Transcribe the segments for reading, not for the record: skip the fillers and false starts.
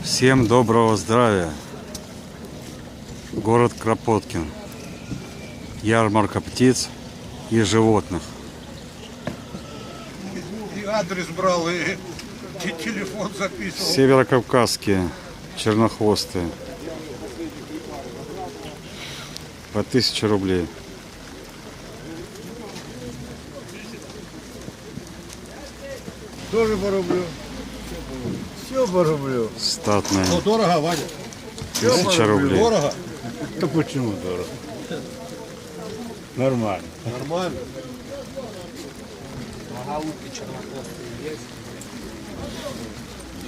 Всем доброго здравия. Город Кропоткин. Ярмарка птиц и животных. И адрес брал, и телефон записывал. Северокавказские чернохвостые. По 1000 рублей. Тоже по рублю. Все по рублю. Статные. Но дорого, Ваня. 1000 рублей. Дорого? Да почему дорого? Нормально. Нормально. А голубки чернохвостые есть?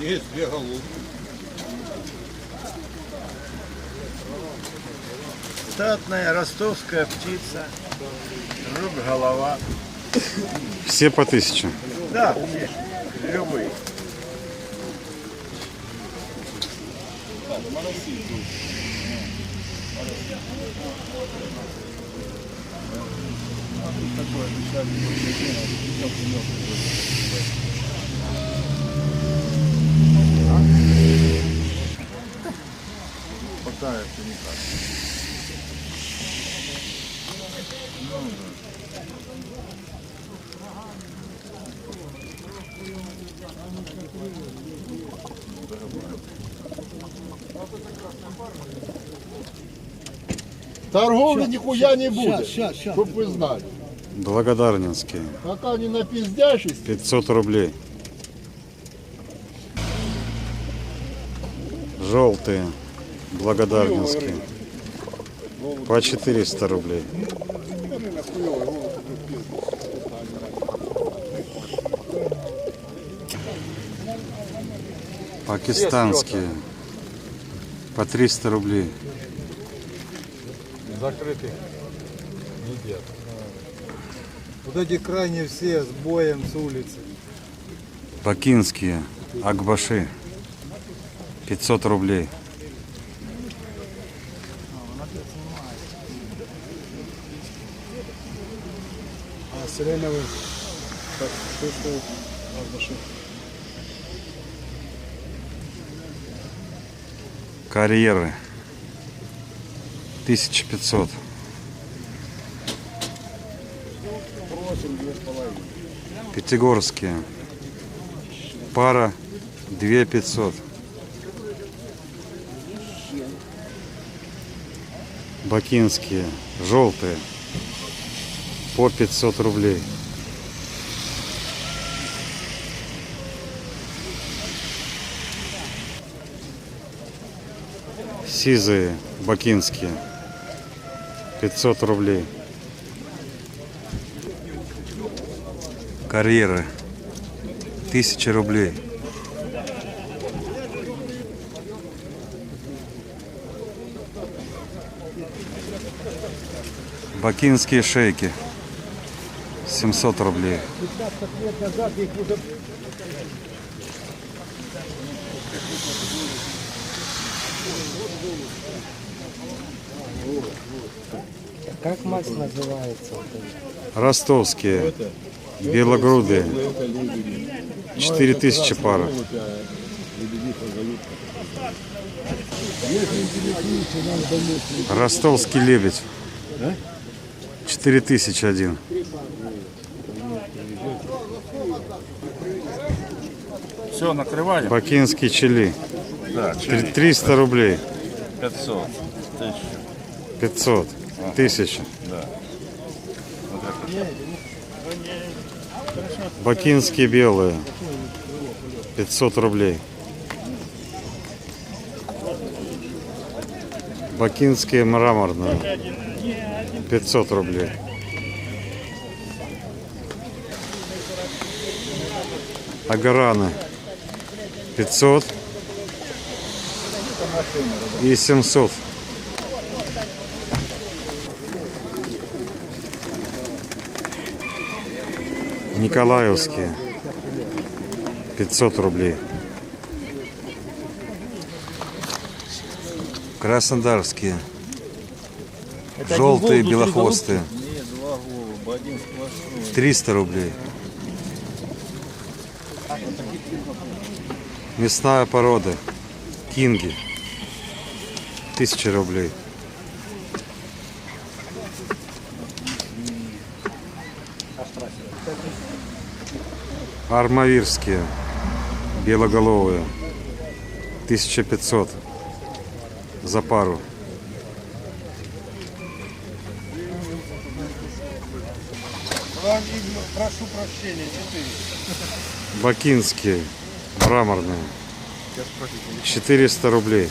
Есть две голубки. Статная ростовская птица, жук голова. Все по 1000. Да, все, любые. Торговли нихуя не будет, чтоб вы знали. Благодарнинские. Пока не напиздящись, 500 рублей. Желтые. Благодарнинские. По 400 рублей. Пакистанские. По 300 рублей. Закрытых не делают. Вот эти крайне все с боем с улицы. Бакинские. Акбаши. 500 рублей. А сиреновый так, что стоит? Карьеры. 1500. Пятигорские. Пара 2500. Бакинские. Желтые. По 500 рублей. Сизые. Бакинские. 500 рублей. Карьеры. 1000 рублей. Бакинские шейки. 700 рублей. Как мать называется? Ростовские. Белогрудые. 4000 пара. Ростовский лебедь. 4001. Все, накрываем? Бакинский чили. Да, 300 рублей. 500. 500. 1000. Да. Бакинские белые. 500 рублей. Бакинские мраморные. 500 рублей. Агараны. 500 и 700. Николаевские. 500 рублей. Краснодарские. Желтые, белохвостые. 300 рублей. Мясная порода. Кинги. 1000 рублей. Армавирские. Белоголовые. 1500 за пару. Прошу прощения, 4. Бакинские. Мраморные. 400 рублей.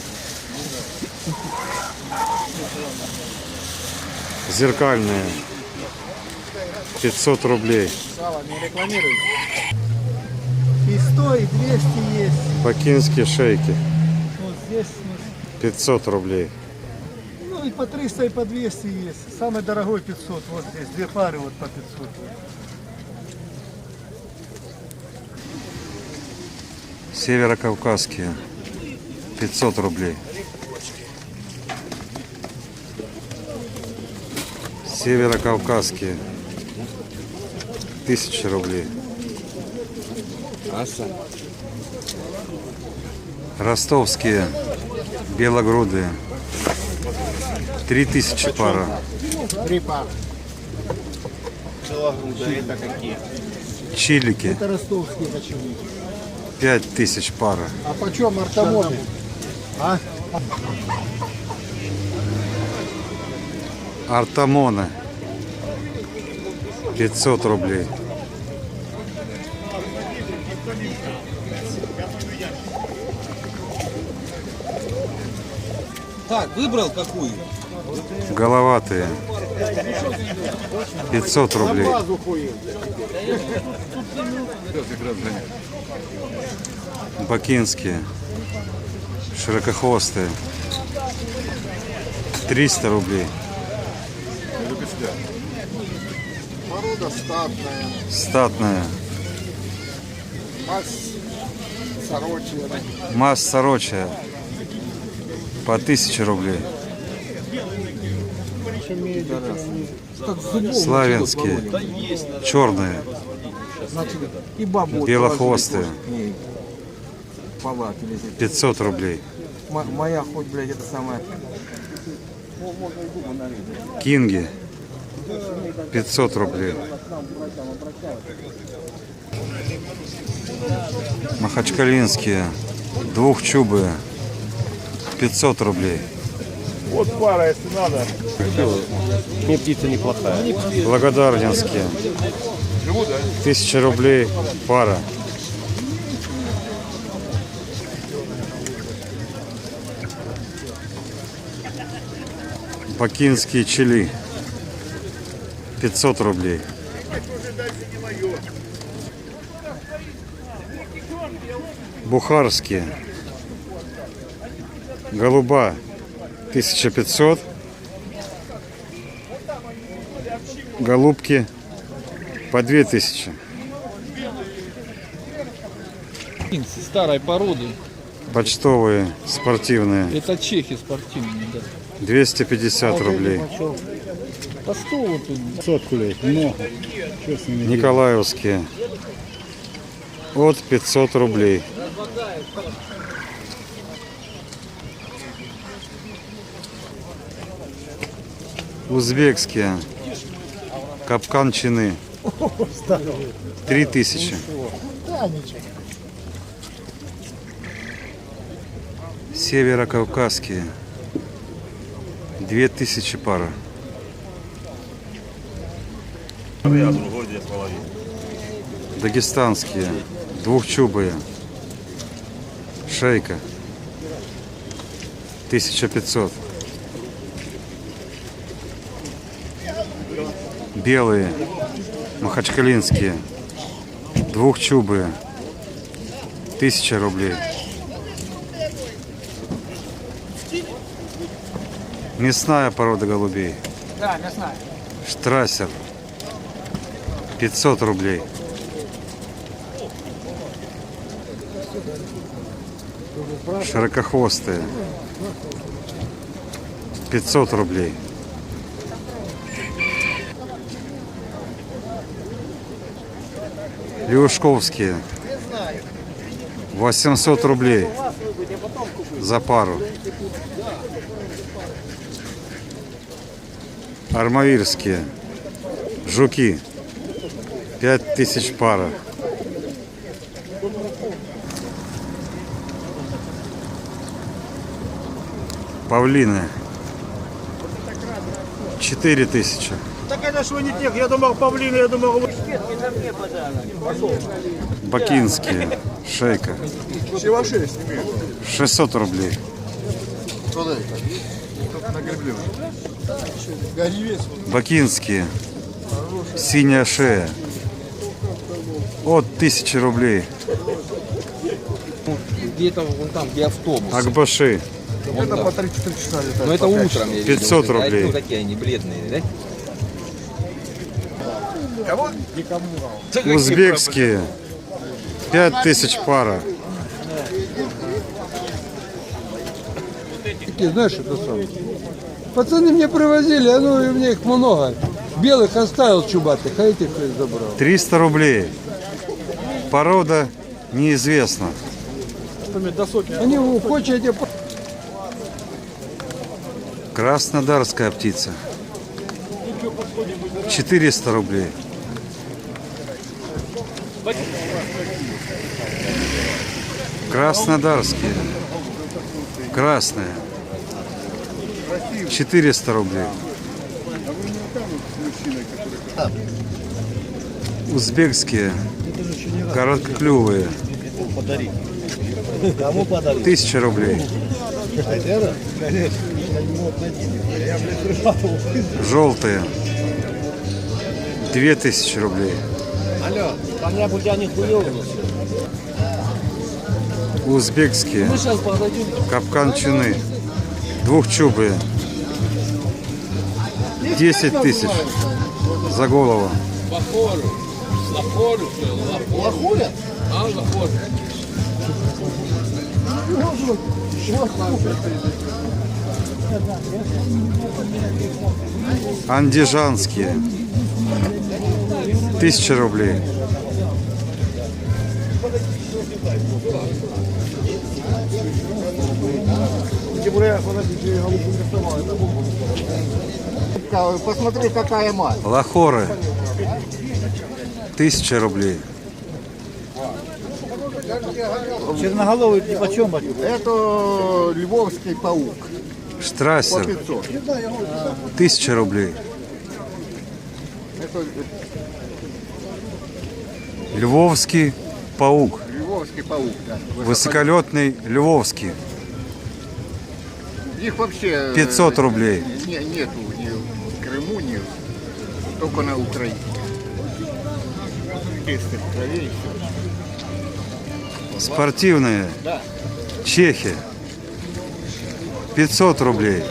Зеркальные. 500 рублей. И 100, и 200 есть. Бакинские шейки. Вот здесь, 500 рублей. ну и по 300, и по 200 есть. Самый дорогой 500, вот здесь. Две пары вот по 500. Северокавказские. 500 рублей. Северокавказские. 1000 рублей. Ростовские. Белогрудые. 3000 пара. 3 пары. Чилики. Это ростовские почему? 5000 пара. А почем артамоны? А? Артамоны. 500 рублей. Так, выбрал какую? Головатые. 500 рублей. Бакинские. Широкохвостые. 300 рублей. Порода статная. Статная. Мазь сорочья. Масс сорочья. По 1000 рублей. Славянские. Черные. И бабу. Белохвостые. Палат или здесь. 500 рублей. Моя хоть, блядь, это самое. Кинги. 500 рублей. Махачкалинские. Двухчубые. 500 рублей. Вот пара, если надо. Мне птица неплохая. Благодарнинские. 1000 рублей пара. Бакинские чили. 500 рублей. Бухарские. Голуба. 1500. Голубки по 2000. Старой породы. Почтовые, спортивные. Это чехи спортивные, да. 250 рублей. По 100 вот тут. Сотку лет, много. Что с ними? Николаевские. От 500 рублей. Узбекские. Капкан чины. 3000. Да, ничего. Северокавказские. 2000 пара. Дагестанские. Двухчубые. Шейка. 1500. Белые. Махачкалинские. Двухчубые. 1000 рублей. Мясная порода голубей. Да, мясная. Штрассер. 500 рублей. Широкохвостые. 500 рублей. Леушковские. 800 рублей. за пару. Армавирские жуки 5000 пара. Павлины 4000. Так это ж вы не тех, я думал павлины, я думал... Бакинские шейка 600 рублей. Бакинские синяя шея от 1000 рублей. Где-то вон там, где автобус. Акбаши Это по 3-4 часа летает. Но это утром я видел. 500 рублей. Ну, такие они бледные, да? Кого? Узбекские 5000 пара. Знаешь, это самое. Пацаны мне привозили, а ну и у меня их много. Белых оставил чубатых, а этих забрал. 300 рублей. Порода неизвестна. Они хочет эти... Краснодарская птица 400 рублей. Краснодарские красные 400 рублей. Узбекские короткоклювые 1000 рублей. Желтые 2000 рублей. Узбекские капканчины двухчубые 10 000 за голову. Андижанские 1000 рублей. Посмотри, какая мать. Лахоры 1000 рублей. Черноголовый почем? Это львовский паук. Штрассер 1000 рублей. Это Львовский паук. львовский паук, да. Высоколетный львовский. Их вообще 500 рублей. Нету ни в Крыму, ни только на Украине. Чистых кровей. Спортивные. Да. Чехи 500 рублей.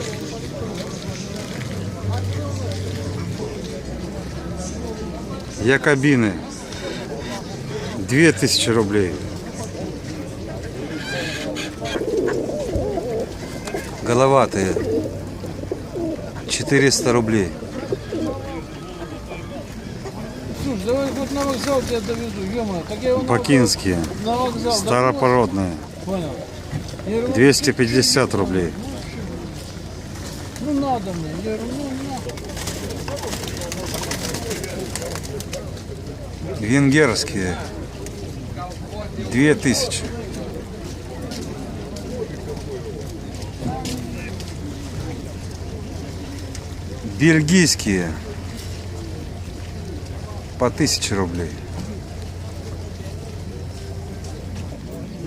Якобины 2000 рублей. Головатые 400 рублей. Слушай, давай хоть на вокзал тебя довезу, ё-моё. Так я его Бакинские на вокзал. старопородные Понял. Я говорю, 250 рублей. ну надо мне. Я говорю, ну надо. Венгерские 2000. Бельгийские по 1000 рублей.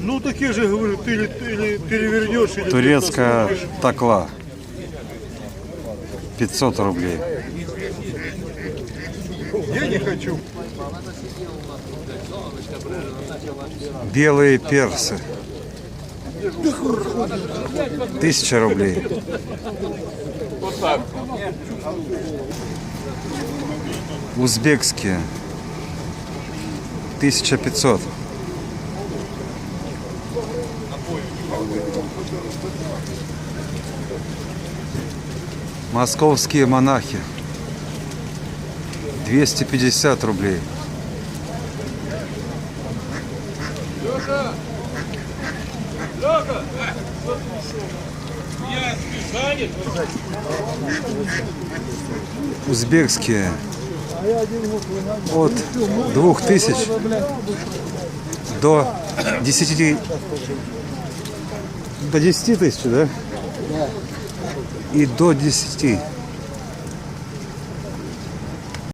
Ну такие же, говорю, ты или перевернешь, или... Турецкая такла 500 рублей. Я не хочу. Белые персы 1000 рублей. Узбекские 1500. Московские монахи 250 рублей. Узбекские от 2000 до 10 до 10 тысяч, да? И до 10.